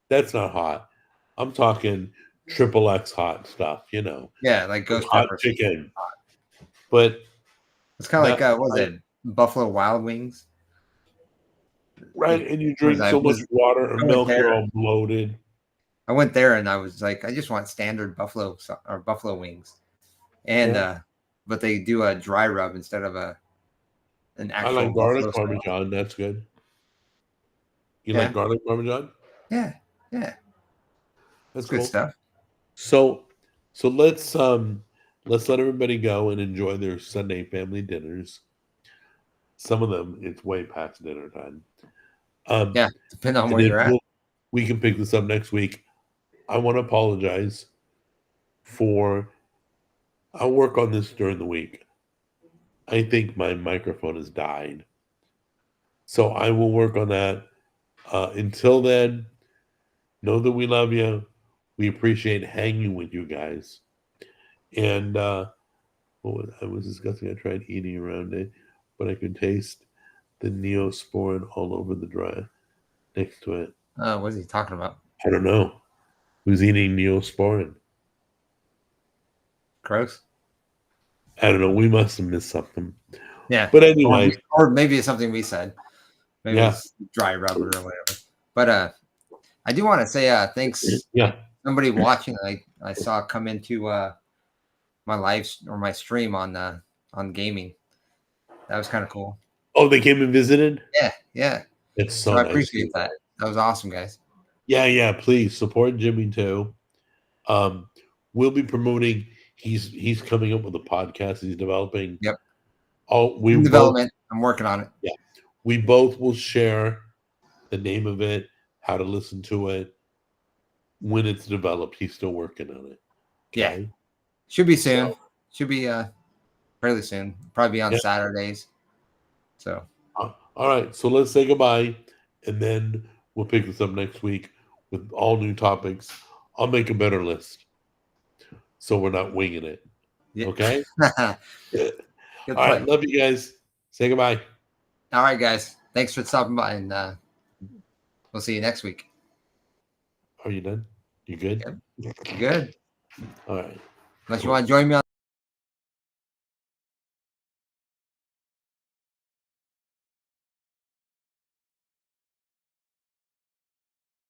That's not hot. I'm talking triple X hot stuff.
Yeah, like ghost
Hot
peppers.
chicken. But
It's kind of like
that
what was it Buffalo Wild Wings?
right, and you
Was
drink so much water or
I went
milk, you're
there.
all bloated.
I went there and I was like, I just want standard buffalo wings, and
Yeah.
but they do a dry rub instead of an
I
actual
like garlic
buffalo sauce.
parmesan. That's good. You
Yeah,
like garlic parmesan?
yeah,
That's
it's good
cool.
stuff.
So let's let everybody go and enjoy their Sunday family dinners. Some of them it's way past dinner time.
Yeah, depending on
And
where
then
you're at.
we can pick this up next week. I want to apologize for I'll work on this during the week. I think my microphone has died. So I will work on that. Until then, know that we love you. We appreciate hanging with you guys. And I was discussing, I tried eating around it, but I could taste the neosporin all over the dry next to it.
What is he talking about?
I don't know. Who's eating neosporin?
Gross.
I don't know. We must have missed something.
Yeah,
But anyway,
or maybe it's something we said. Maybe
yeah.
it's dry rub or whatever. But I do want to say thanks.
Yeah.
Somebody watching, I saw come into my live or my stream on gaming. That was kind of cool.
Oh, they came and visited?
Yeah.
It's so
So I
nice.
appreciate that. That was awesome, guys.
Yeah. Please support Jimmy too. We'll be promoting. He's coming up with a podcast he's developing.
Yep.
In
development. I'm working on it.
Yeah. We both will share the name of it, how to listen to it when it's developed. He's still working on it. Okay?
Yeah. Should be soon. Should be fairly soon. Probably on Saturdays. So
All right. So let's say goodbye, and then we'll pick this up next week with all new topics. I'll make a better list so we're not winging it.
yeah.
Okay?
Good
All
play.
right. Love you guys. Say goodbye.
All right, guys. Thanks for stopping by, and we'll see you next week.
Are you done? You good?
Yep. Good.
All right.
Unless you want to join me on